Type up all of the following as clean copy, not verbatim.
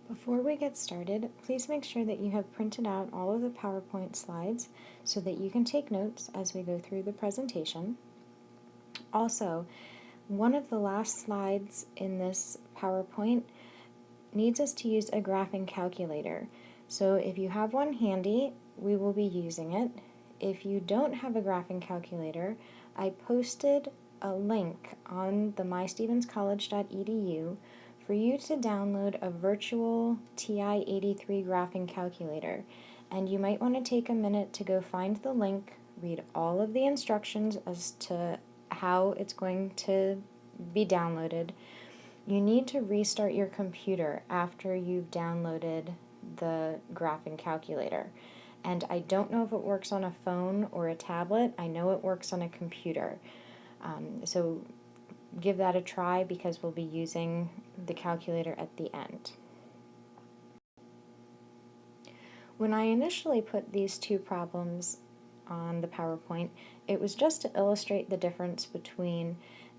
Before we get started, please make sure that you have printed out all of the PowerPoint slides so that you can take notes as we go through the presentation. Also, one of the last slides in this PowerPoint needs us to use a graphing calculator. So if you have one handy, we will be using it. If you don't have a graphing calculator, I posted a link on the mystevenscollege.edu for you to download a virtual TI-83 graphing calculator. And you might want to take a minute to go find the link, read all of the instructions as to how it's going to be downloaded. You need to restart your computer after you've downloaded the graphing calculator. And I don't know if it works on a phone or a tablet. I know it works on a computer. So give that a try because we'll be using the calculator at the end. When I initially put these two problems on the PowerPoint, it was just to illustrate the difference between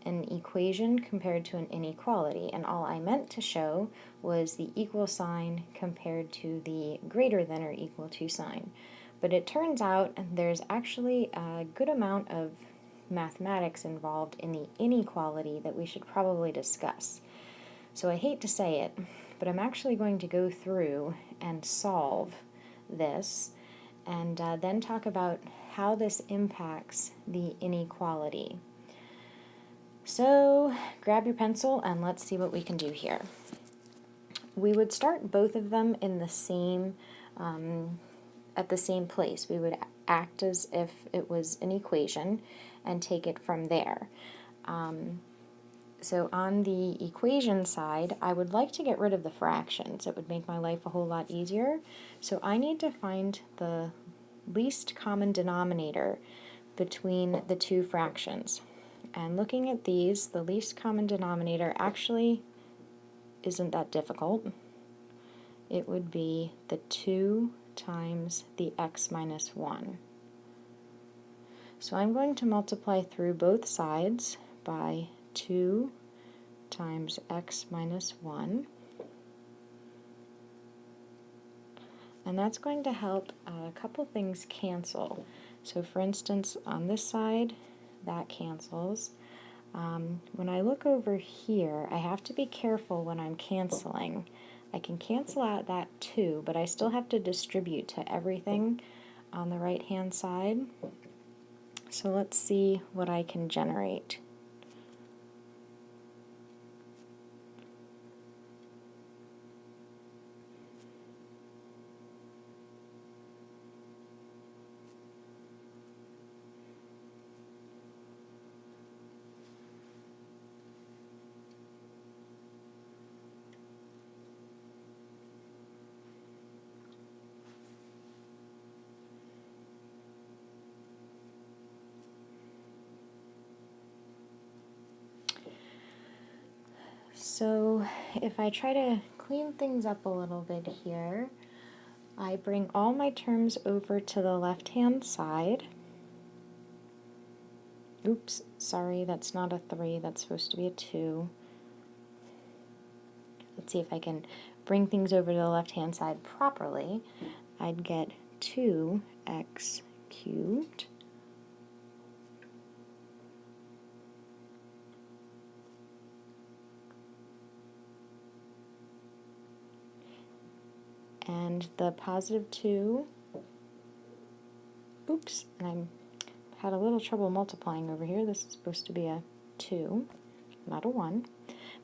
an equation compared to an inequality, and all I meant to show was the equal sign compared to the greater than or equal to sign. But it turns out there's actually a good amount of mathematics involved in the inequality that we should probably discuss. So I hate to say it, but I'm actually going to go through and solve this and then talk about how this impacts the inequality. So grab your pencil and let's see what we can do here. We would start both of them in the same at the same place. We would act as if it was an equation and take it from there. So on the equation side, I would like to get rid of the fractions. It would make my life a whole lot easier. So I need to find the least common denominator between the two fractions. And looking at these, the least common denominator actually isn't that difficult. It would be the 2 times the x minus 1. So I'm going to multiply through both sides by 2 times x minus 1. And that's going to help a couple things cancel. So for instance, on this side, that cancels. When I look over here, I have to be careful when I'm canceling. I can cancel out that 2, but I still have to distribute to everything on the right-hand side. So let's see what I can generate. So if I try to clean things up a little bit here, I bring all my terms over to the left-hand side. Oops, sorry, that's not a 3, that's supposed to be a 2. Let's see if I can bring things over to the left-hand side properly. I'd get 2x cubed and the positive 2, oops, and I had a little trouble multiplying over here. This is supposed to be a 2, not a 1,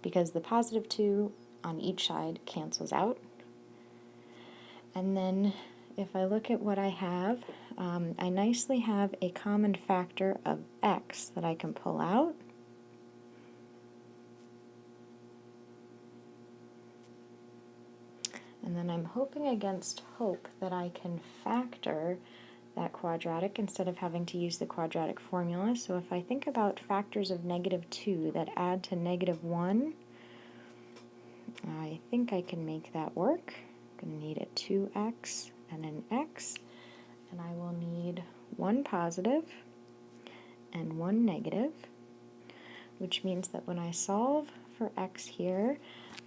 because the positive 2 on each side cancels out. And then if I look at what I have, I nicely have a common factor of x that I can pull out. And then I'm hoping against hope that I can factor that quadratic instead of having to use the quadratic formula. So if I think about factors of -2 that add to -1, I think I can make that work. I'm going to need a 2x and an x, and I will need one positive and one negative, which means that when I solve for x here,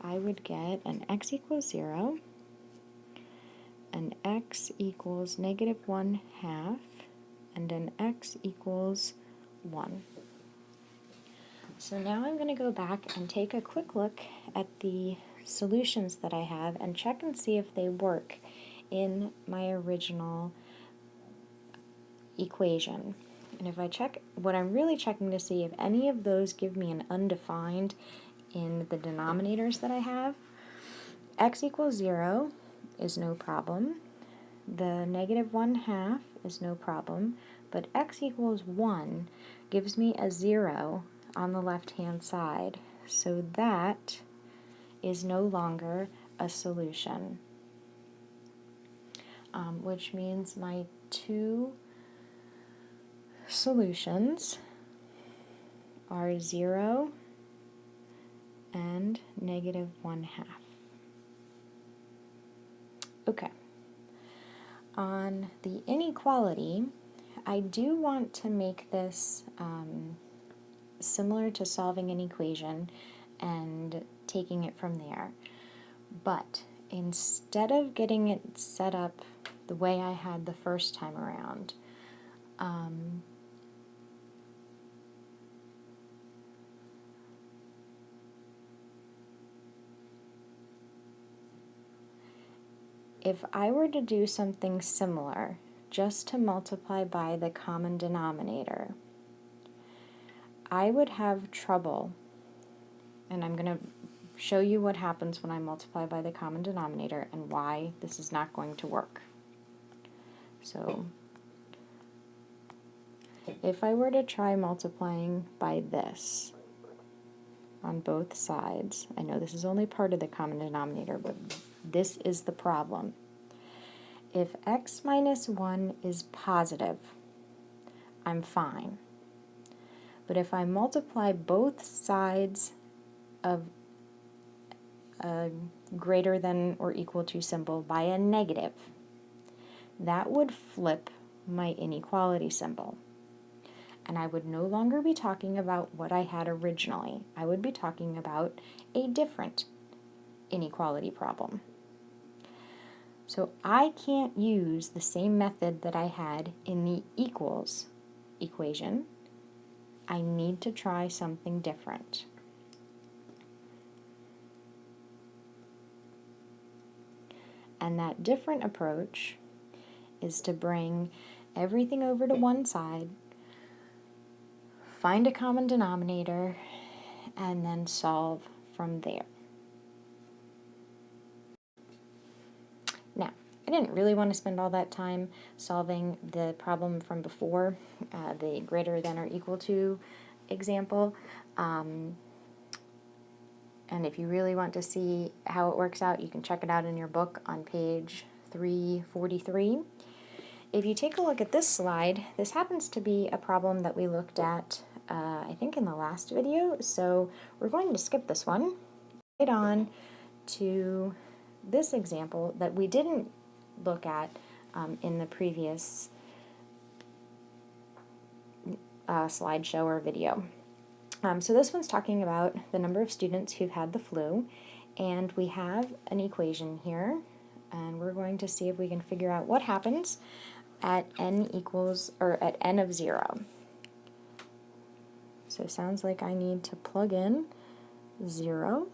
I would get an x equals 0, an x equals -1/2, and an x equals 1. So now I'm going to go back and take a quick look at the solutions that I have and check and see if they work in my original equation. And if I check, what I'm really checking to see if any of those give me an undefined in the denominators that I have. X equals 0 is no problem. The -1/2 is no problem, but x equals 1 gives me a 0 on the left-hand side, so that is no longer a solution, which means my two solutions are 0 and -1/2. Okay. On the inequality, I do want to make this similar to solving an equation and taking it from there. But instead of getting it set up the way I had the first time around, if I were to do something similar, just to multiply by the common denominator, I would have trouble, and I'm going to show you what happens when I multiply by the common denominator and why this is not going to work. So, if I were to try multiplying by this on both sides, I know this is only part of the common denominator, but this is the problem. If x minus 1 is positive, I'm fine. But if I multiply both sides of a greater than or equal to symbol by a negative, that would flip my inequality symbol. And I would no longer be talking about what I had originally. I would be talking about a different inequality problem. So I can't use the same method that I had in the equals equation. I need to try something different. And that different approach is to bring everything over to one side, find a common denominator, and then solve from there. Now, I didn't really want to spend all that time solving the problem from before, the greater than or equal to example. And if you really want to see how it works out, you can check it out in your book on page 343. If you take a look at this slide, this happens to be a problem that we looked at, I think in the last video, so we're going to skip this one, right on to this example that we didn't look at in the previous slideshow or video. So this one's talking about the number of students who've had the flu, and we have an equation here, and we're going to see if we can figure out what happens at n equals, or at n of 0. So it sounds like I need to plug in 0.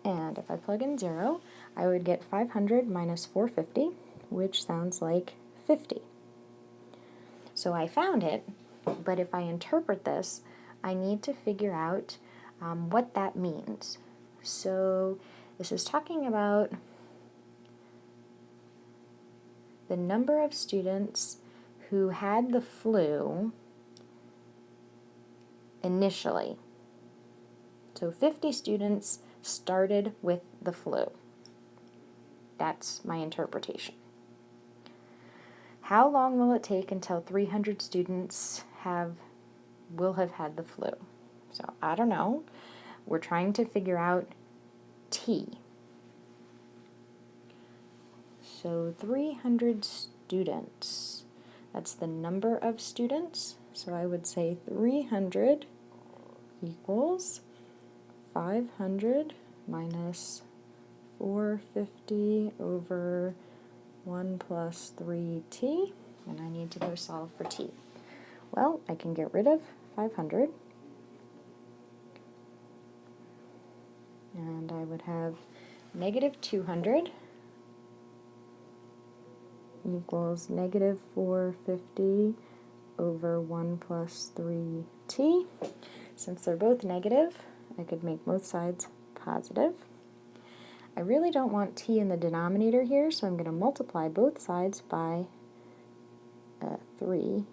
And if I plug in 0, I would get 500 minus 450, which sounds like 50. So I found it, but if I interpret this, I need to figure out what that means. So this is talking about the number of students who had the flu initially. So 50 students started with the flu. That's my interpretation. How long will it take until 300 students will have had the flu? So I don't know. We're trying to figure out t. So 300 students. That's the number of students. So I would say 300 equals 500 minus 450 over 1 plus 3t, and I need to go solve for t. Well, I can get rid of 500, and I would have negative 200 equals negative 450 over 1 plus 3t. Since they're both negative, I could make both sides positive. I really don't want t in the denominator here, so I'm going to multiply both sides by 3t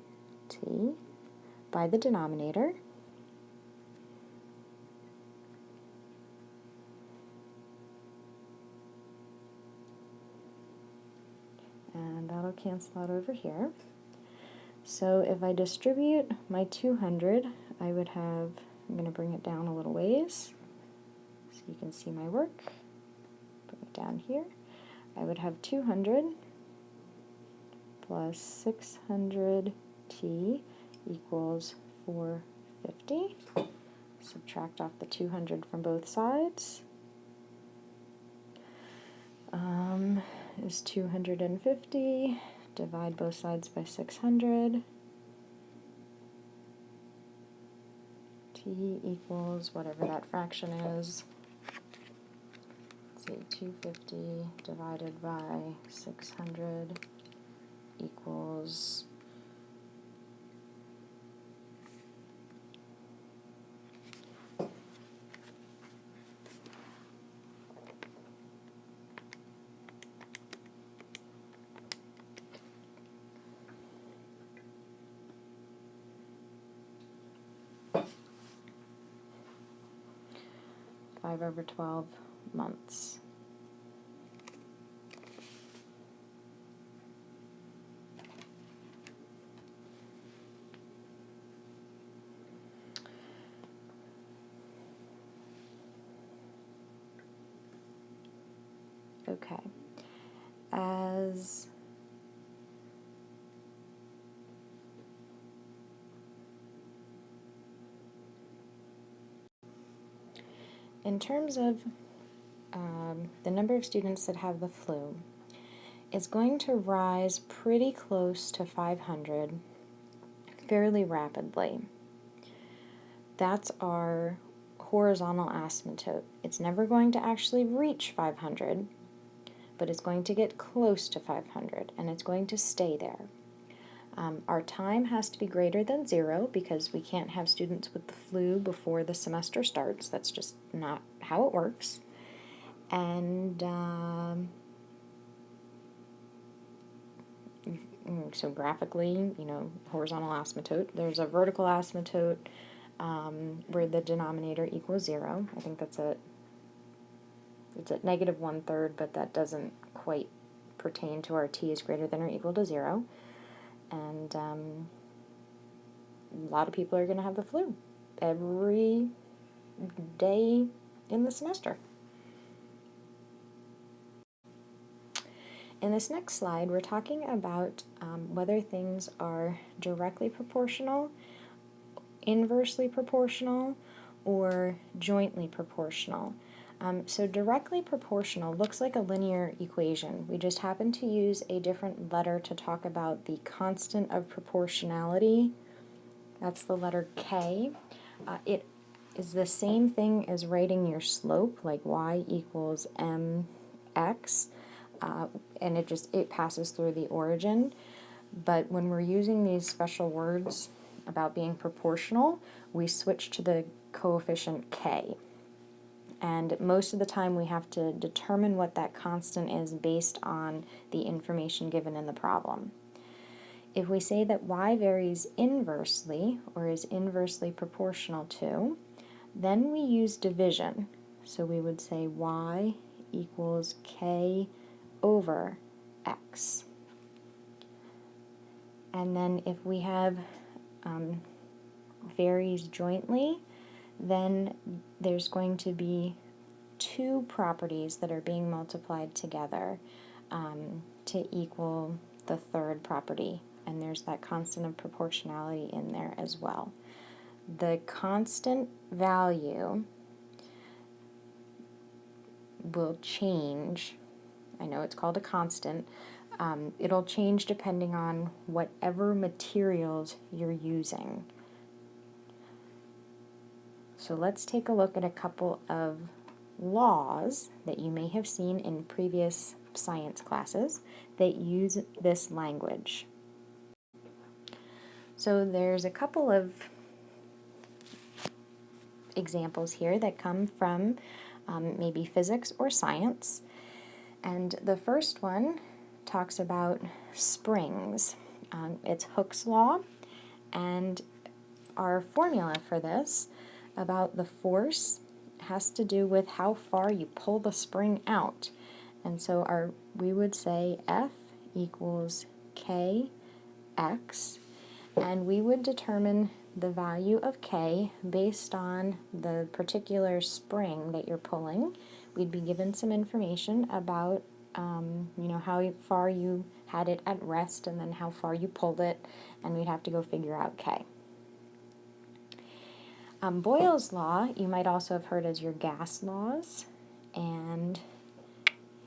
by the denominator. And that'll cancel out over here. So if I distribute my 200, I would have, I'm going to bring it down a little ways so you can see my work. Bring it down here. I would have 200 plus 600t equals 450. Subtract off the 200 from both sides. Is 250. Divide both sides by 600. T equals whatever that fraction is. Let's see, 250 divided by 600 equals 5/12 months. Okay. As in terms of the number of students that have the flu, it's going to rise pretty close to 500 fairly rapidly. That's our horizontal asymptote. It's never going to actually reach 500, but it's going to get close to 500, and it's going to stay there. Our time has to be greater than 0 because we can't have students with the flu before the semester starts. That's just not how it works. And so graphically, horizontal asymptote. There's a vertical asymptote where the denominator equals 0. I think it's at negative 1/3, but that doesn't quite pertain to our t is greater than or equal to 0. And a lot of people are going to have the flu every day in the semester. In this next slide, we're talking about whether things are directly proportional, inversely proportional, or jointly proportional. So directly proportional looks like a linear equation. We just happen to use a different letter to talk about the constant of proportionality. That's the letter K. It is the same thing as writing your slope, like y equals mx, and it passes through the origin. But when we're using these special words about being proportional, we switch to the coefficient K. And most of the time we have to determine what that constant is based on the information given in the problem. If we say that y varies inversely, or is inversely proportional to, then we use division. So we would say y equals k over x. And then if we have varies jointly, then there's going to be two properties that are being multiplied together. to equal the third property, and there's that constant of proportionality in there as well. The constant value will change. I know it's called a constant. It'll change depending on whatever materials you're using. So let's take a look at a couple of laws that you may have seen in previous science classes that use this language. So there's a couple of examples here that come from maybe physics or science. And the first one talks about springs. It's Hooke's law, and our formula for this about the force has to do with how far you pull the spring out. And so we would say F equals kx, and we would determine the value of k based on the particular spring that you're pulling. We'd be given some information about how far you had it at rest and then how far you pulled it, and we'd have to go figure out k. Boyle's law, you might also have heard as your gas laws, and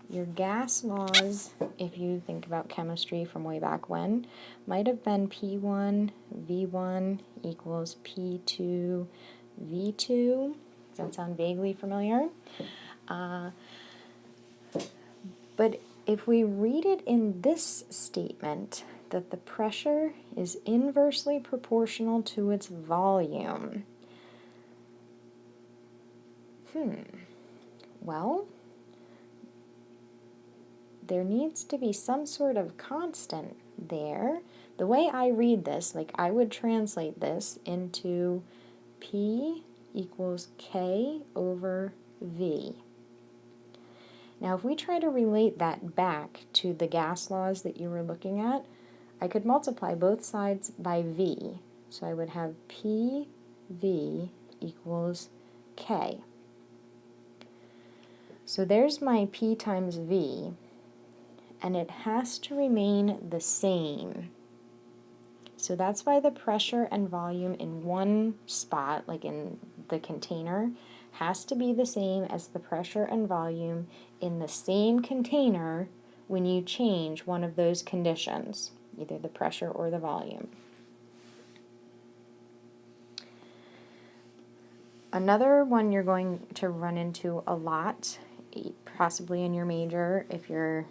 your gas laws, if you think about chemistry from way back when, might have been P1 V1 equals P2 V2. Does that sound vaguely familiar? But if we read it in this statement, that the pressure is inversely proportional to its volume, well, there needs to be some sort of constant there. The way I read this, I would translate this into P equals K over V. Now, if we try to relate that back to the gas laws that you were looking at, I could multiply both sides by V. So I would have PV equals K. So there's my P times V, and it has to remain the same. So that's why the pressure and volume in one spot, like in the container, has to be the same as the pressure and volume in the same container when you change one of those conditions, either the pressure or the volume. Another one you're going to run into a lot, possibly in your major, if you're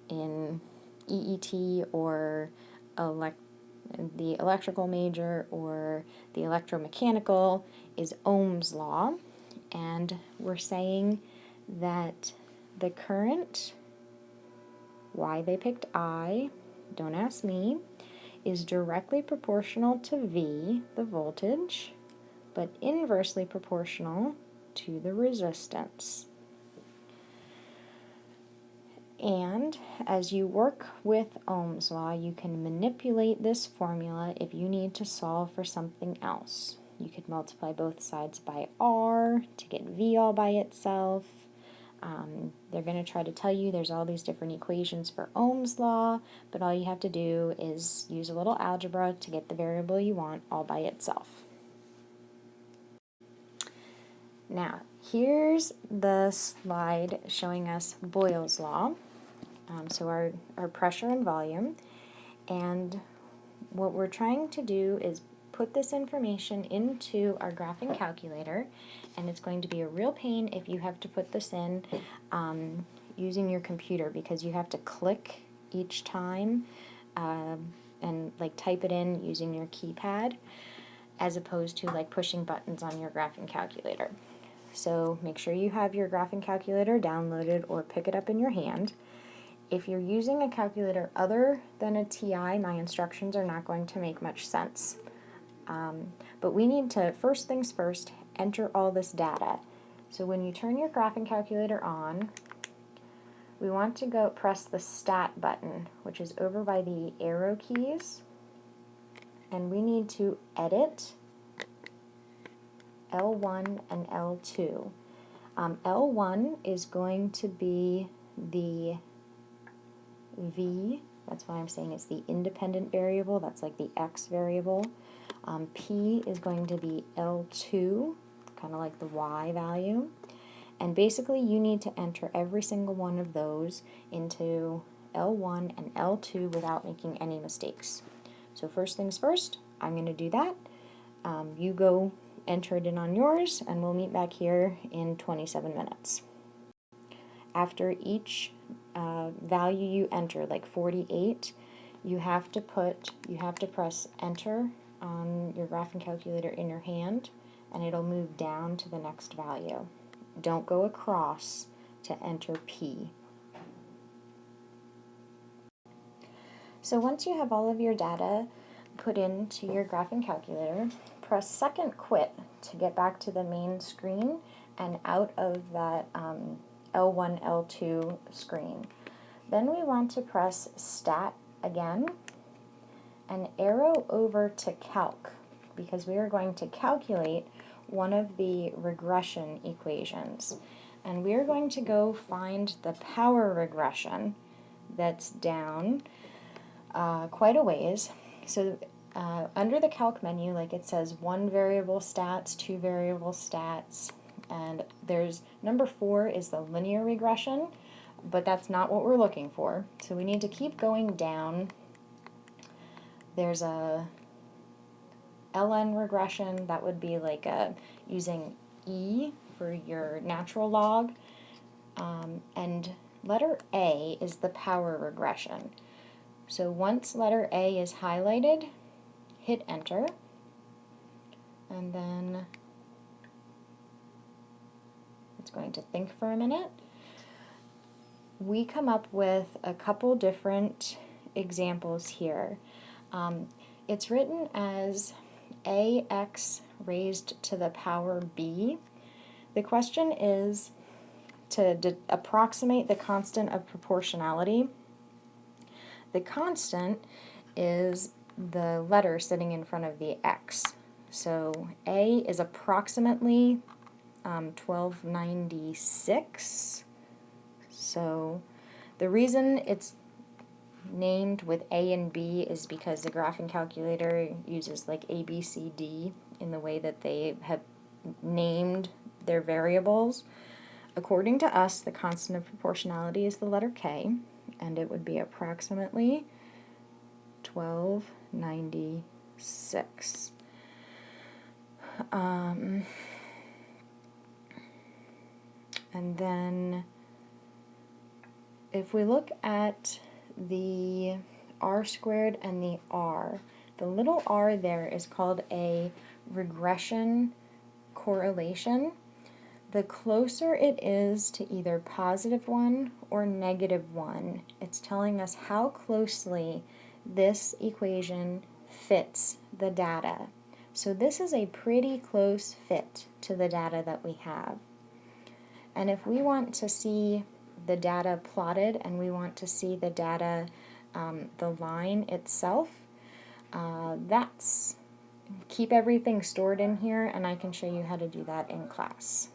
in EET or the electrical major or the electromechanical, is Ohm's law. And we're saying that the current, why they picked I, don't ask me, is directly proportional to V, the voltage, but inversely proportional to the resistance. And as you work with Ohm's law, you can manipulate this formula if you need to solve for something else. You could multiply both sides by R to get V all by itself. They're going to try to tell you there's all these different equations for Ohm's law, but all you have to do is use a little algebra to get the variable you want all by itself. Now, here's the slide showing us Boyle's law. So our pressure and volume, and what we're trying to do is put this information into our graphing calculator, and it's going to be a real pain if you have to put this in using your computer, because you have to click each time and type it in using your keypad, as opposed to pushing buttons on your graphing calculator. So make sure you have your graphing calculator downloaded or pick it up in your hand. If you're using a calculator other than a TI, my instructions are not going to make much sense. But we need to, first things first, enter all this data. So when you turn your graphing calculator on, we want to go press the Stat button, which is over by the arrow keys, and we need to edit L1 and L2. L1 is going to be the v, that's why I'm saying it's the independent variable, that's like the x variable. P is going to be L2, kind of like the y value. And basically you need to enter every single one of those into L1 and L2 without making any mistakes. So first things first, I'm going to do that. You go enter it in on yours, and we'll meet back here in 27 minutes. After each value you enter, like 48, you have to press enter on your graphing calculator in your hand, and it'll move down to the next value. Don't go across to enter P. So once you have all of your data put into your graphing calculator, press second quit to get back to the main screen and out of that L1, L2 screen. Then we want to press Stat again and arrow over to Calc, because we are going to calculate one of the regression equations. And we are going to go find the power regression that's down quite a ways. So under the Calc menu, like it says 1 variable stats, 2 variable stats, and there's number 4 is the linear regression, but that's not what we're looking for. So we need to keep going down. There's a ln regression, that would be like using E for your natural log, and letter A is the power regression. So once letter A is highlighted, hit enter, and then it's going to think for a minute. We come up with a couple different examples here. It's written as ax raised to the power b. The question is to approximate the constant of proportionality. The constant is the letter sitting in front of the x. So A is approximately 1296. So the reason it's named with A and B is because the graphing calculator uses like A, B, C, D in the way that they have named their variables. According to us, the constant of proportionality is the letter K, and it would be approximately 1296. And then if we look at the r squared and the r, the little r there is called a regression correlation. The closer it is to either +1 or -1, it's telling us how closely this equation fits the data. So this is a pretty close fit to the data that we have. And if we want to see the data plotted and we want to see the data, the line itself, keep everything stored in here, and I can show you how to do that in class.